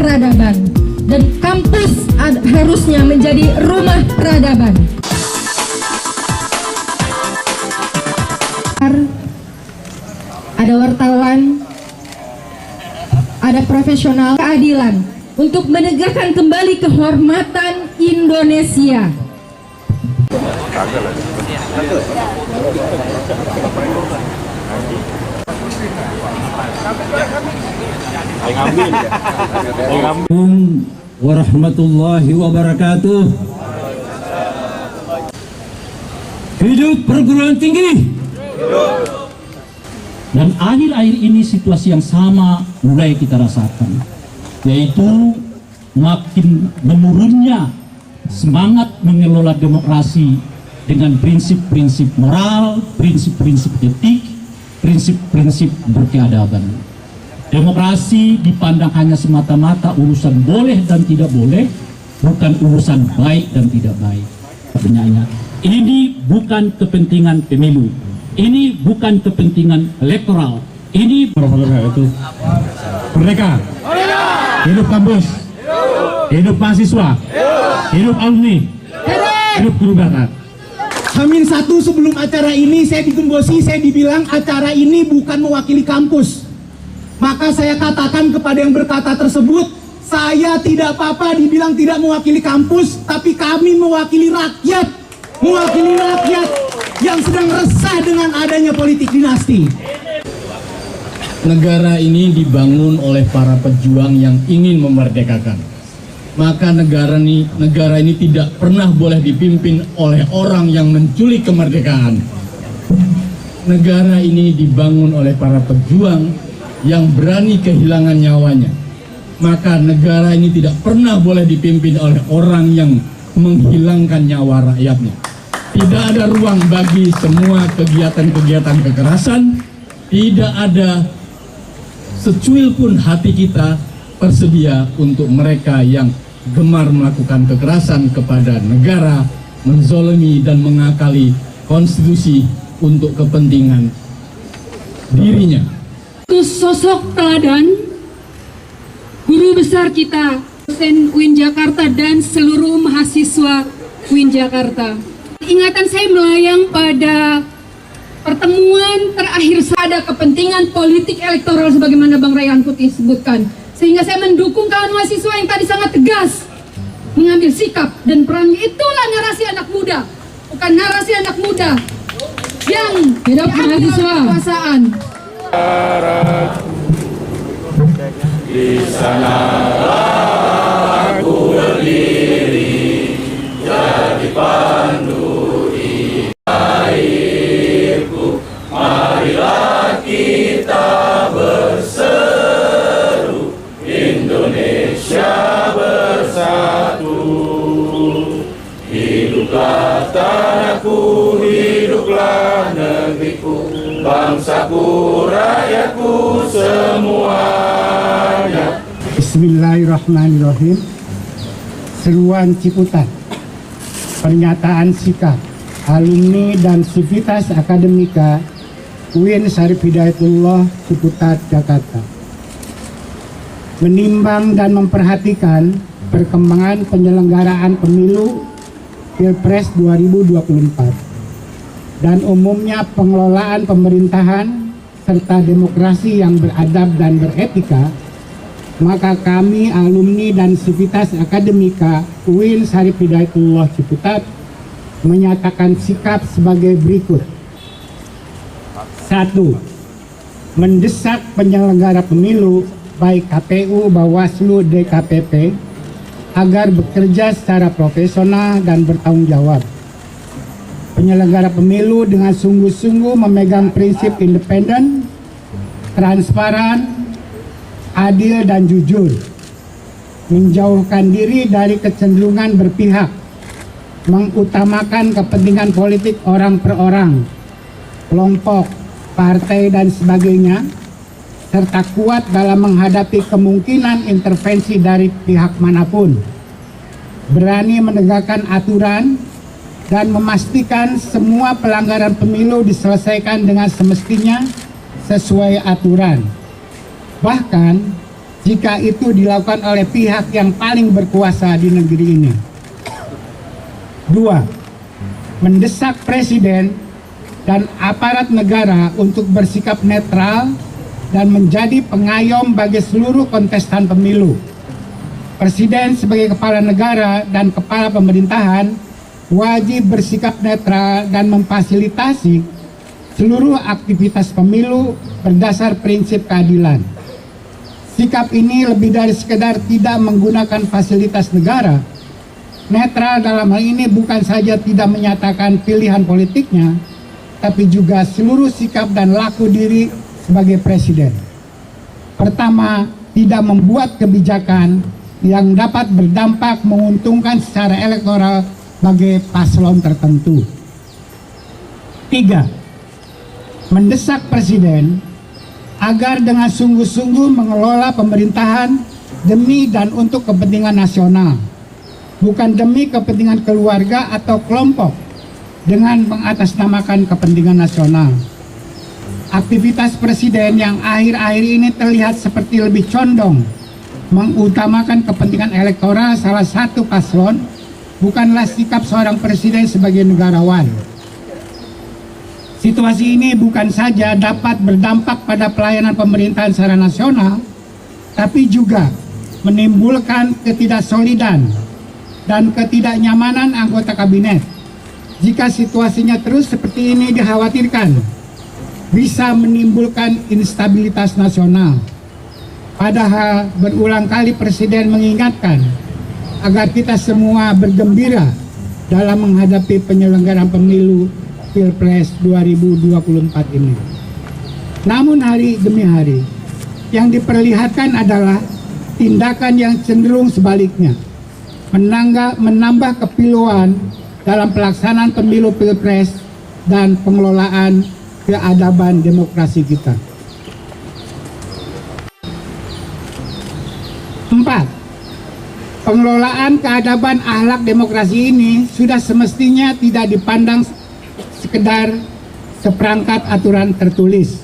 Peradaban, dan kampus harusnya menjadi rumah peradaban. Ada wartawan, ada profesional, keadilan untuk menegakkan kembali kehormatan Indonesia. Assalamualaikum warahmatullahi wabarakatuh. Hidup perguruan tinggi. Dan akhir-akhir ini situasi yang sama mulai kita rasakan, yaitu makin menurunnya semangat mengelola demokrasi dengan prinsip-prinsip moral, prinsip-prinsip etik, prinsip-prinsip berkeadaban. Demokrasi dipandang hanya semata-mata urusan boleh dan tidak boleh, bukan urusan baik dan tidak baik. Sebenarnya ini bukan kepentingan pemilu, ini bukan kepentingan elektoral, ini itu merdeka, hidup kampus, hidup mahasiswa, hidup alumni, hidup guru bakat. H-1 sebelum acara ini saya digembosi, saya dibilang acara ini bukan mewakili kampus. Maka saya katakan kepada yang berkata tersebut, saya tidak apa-apa dibilang tidak mewakili kampus, tapi kami mewakili rakyat yang sedang resah dengan adanya politik dinasti. Negara ini dibangun oleh para pejuang yang ingin memerdekakan. Maka negara ini tidak pernah boleh dipimpin oleh orang yang menculik kemerdekaan. Negara ini dibangun oleh para pejuang yang berani kehilangan nyawanya. Maka negara ini tidak pernah boleh dipimpin oleh orang yang menghilangkan nyawa rakyatnya. Tidak ada ruang bagi semua kegiatan-kegiatan kekerasan. Tidak ada secuil pun hati kita bersedia untuk mereka yang gemar melakukan kekerasan kepada negara, menzolimi dan mengakali konstitusi untuk kepentingan dirinya. Itu sosok teladan guru besar kita, dosen UIN Jakarta dan seluruh mahasiswa UIN Jakarta. Ingatan saya melayang pada pertemuan terakhir, ada kepentingan politik elektoral sebagaimana Bang Rayhan Putih sebutkan. Sehingga saya mendukung kawan mahasiswa yang tadi sangat tegas mengambil sikap dan peran. Itulah narasi anak muda, bukan narasi anak muda yang hidup mahasiswa kekuasaan. Di sanalah aku berdiri, jadi pandu di airku. Marilah kita berseru, Indonesia bersatu. Hiduplah tanahku, hiduplah negeriku, bangsaku, rakyatku semuanya. Bismillahirrahmanirrahim. Seruan Ciputat. Pernyataan sikap alumni dan Sivitas Akademika UIN Syarif Hidayatullah Ciputat, Jakarta. Menimbang dan memperhatikan perkembangan penyelenggaraan pemilu Pilpres 2024 dan umumnya pengelolaan pemerintahan serta demokrasi yang beradab dan beretika, maka kami alumni dan Sivitas Akademika UIN Syarif Hidayatullah Ciputat menyatakan sikap sebagai berikut. 1. Mendesak penyelenggara pemilu baik KPU, Bawaslu, DKPP agar bekerja secara profesional dan bertanggung jawab. Penyelenggara pemilu dengan sungguh-sungguh memegang prinsip independen, transparan, adil dan jujur, menjauhkan diri dari kecenderungan berpihak, mengutamakan kepentingan politik orang per orang, kelompok, partai dan sebagainya, serta kuat dalam menghadapi kemungkinan intervensi dari pihak manapun, berani menegakkan aturan dan memastikan semua pelanggaran pemilu diselesaikan dengan semestinya sesuai aturan. Bahkan jika itu dilakukan oleh pihak yang paling berkuasa di negeri ini. 2. Mendesak Presiden dan aparat negara untuk bersikap netral dan menjadi pengayom bagi seluruh kontestan pemilu. Presiden sebagai kepala negara dan kepala pemerintahan wajib bersikap netral dan memfasilitasi seluruh aktivitas pemilu berdasar prinsip keadilan. Sikap ini lebih dari sekedar tidak menggunakan fasilitas negara. Netral dalam hal ini bukan saja tidak menyatakan pilihan politiknya, tapi juga seluruh sikap dan laku diri sebagai presiden. Pertama, tidak membuat kebijakan yang dapat berdampak menguntungkan secara elektoral bagi paslon tertentu. 3. Mendesak Presiden agar dengan sungguh-sungguh mengelola pemerintahan demi dan untuk kepentingan nasional, bukan demi kepentingan keluarga atau kelompok dengan mengatasnamakan kepentingan nasional. Aktivitas Presiden yang akhir-akhir ini terlihat seperti lebih condong mengutamakan kepentingan elektoral salah satu paslon bukanlah sikap seorang presiden sebagai negarawan. Situasi ini bukan saja dapat berdampak pada pelayanan pemerintahan secara nasional, tapi juga menimbulkan ketidaksolidan dan ketidaknyamanan anggota kabinet. Jika situasinya terus seperti ini dikhawatirkan bisa menimbulkan instabilitas nasional. Padahal berulang kali Presiden mengingatkan agar kita semua bergembira dalam menghadapi penyelenggaraan pemilu Pilpres 2024 ini. Namun hari demi hari yang diperlihatkan adalah tindakan yang cenderung sebaliknya, menambah kepiluan dalam pelaksanaan pemilu Pilpres dan pengelolaan keadaban demokrasi kita. 4. Pengelolaan keadaban akhlak demokrasi ini sudah semestinya tidak dipandang sekedar seperangkat aturan tertulis.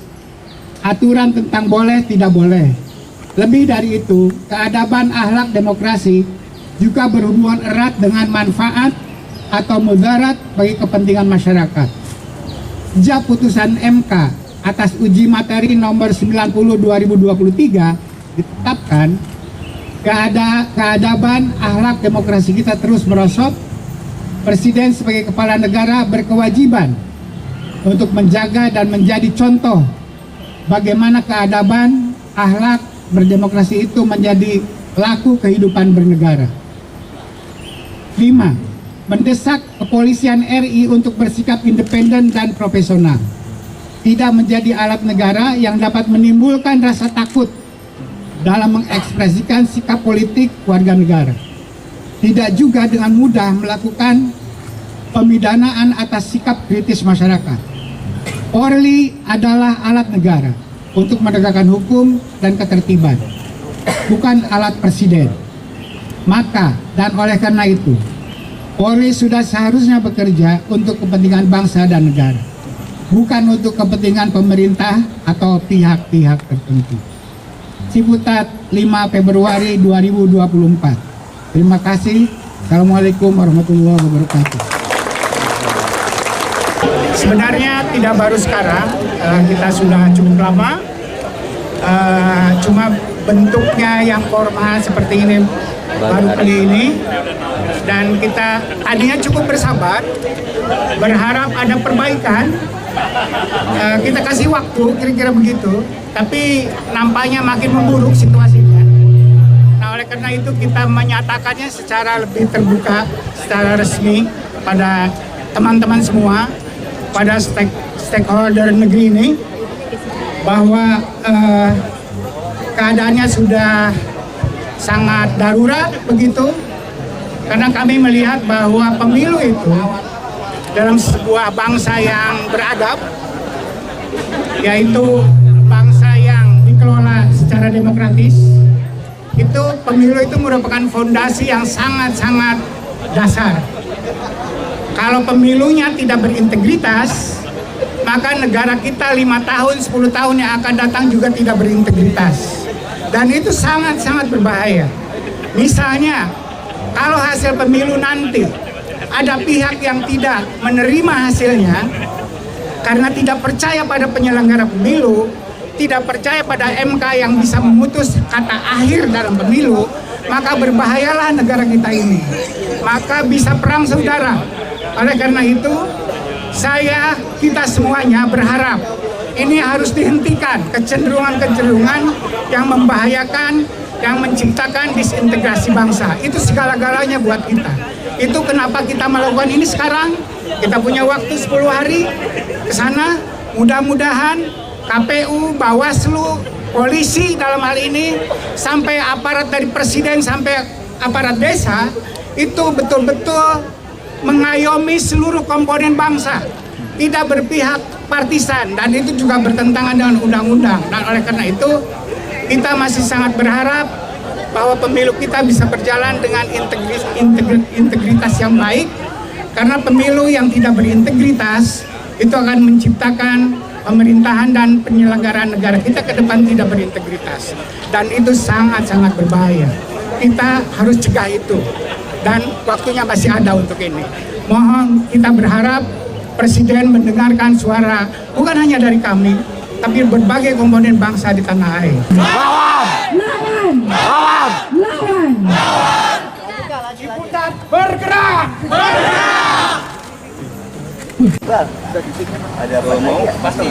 Aturan tentang boleh tidak boleh. Lebih dari itu, keadaban akhlak demokrasi juga berhubungan erat dengan manfaat atau mudarat bagi kepentingan masyarakat. Sejak putusan MK atas uji materi nomor 90/2023 ditetapkan, keadaban akhlak demokrasi kita terus merosot. Presiden sebagai kepala negara berkewajiban untuk menjaga dan menjadi contoh bagaimana keadaban akhlak berdemokrasi itu menjadi laku kehidupan bernegara. 5. Mendesak kepolisian RI untuk bersikap independen dan profesional, tidak menjadi alat negara yang dapat menimbulkan rasa takut dalam mengekspresikan sikap politik warga negara. Tidak juga dengan mudah melakukan pemidanaan atas sikap kritis masyarakat. Polri adalah alat negara untuk menegakkan hukum dan ketertiban, bukan alat presiden. Maka dan oleh karena itu, Polri sudah seharusnya bekerja untuk kepentingan bangsa dan negara, bukan untuk kepentingan pemerintah atau pihak-pihak tertentu. Ciputat, 5 Februari 2024. Terima kasih. Assalamualaikum warahmatullahi wabarakatuh. Sebenarnya tidak baru sekarang, kita sudah cukup lama. Cuma bentuknya yang formal seperti ini baru kali ini. Dan kita tadinya cukup bersabar, berharap ada perbaikan. Kita kasih waktu, kira-kira begitu. Tapi nampaknya makin memburuk situasinya. Nah, oleh karena itu kita menyatakannya secara lebih terbuka, secara resmi pada teman-teman semua, pada stakeholder negeri ini, bahwa keadaannya sudah sangat darurat begitu, karena kami melihat bahwa pemilu itu dalam sebuah bangsa yang beradab, yaitu bangsa yang dikelola secara demokratis, itu pemilu itu merupakan fondasi yang sangat-sangat dasar. Kalau pemilunya tidak berintegritas, maka negara kita 5 tahun, 10 tahun yang akan datang juga tidak berintegritas. Dan itu sangat-sangat berbahaya. Misalnya, kalau hasil pemilu nanti ada pihak yang tidak menerima hasilnya karena tidak percaya pada penyelenggara pemilu, tidak percaya pada MK yang bisa memutus kata akhir dalam pemilu, maka berbahayalah negara kita ini. Maka bisa perang saudara. Oleh karena itu, kita semuanya berharap ini harus dihentikan kecenderungan-kecenderungan yang membahayakan, yang menciptakan disintegrasi bangsa. Itu segala-galanya buat kita. Itu kenapa kita melakukan ini sekarang. Kita punya waktu 10 hari ke sana. Mudah-mudahan KPU, Bawaslu, polisi dalam hal ini, sampai aparat dari presiden sampai aparat desa itu betul-betul mengayomi seluruh komponen bangsa, tidak berpihak partisan, dan itu juga bertentangan dengan undang-undang. Dan oleh karena itu kita masih sangat berharap bahwa pemilu kita bisa berjalan dengan integritas yang baik, karena pemilu yang tidak berintegritas itu akan menciptakan pemerintahan dan penyelenggaraan negara kita ke depan tidak berintegritas, dan itu sangat-sangat berbahaya. Kita harus cegah itu, dan waktunya masih ada untuk ini. Mohon kita berharap Presiden mendengarkan suara bukan hanya dari kami, tapi berbagai komponen bangsa di tanah air. Lawan! Lawan! Ciputat bergerak! Ada promo pasti.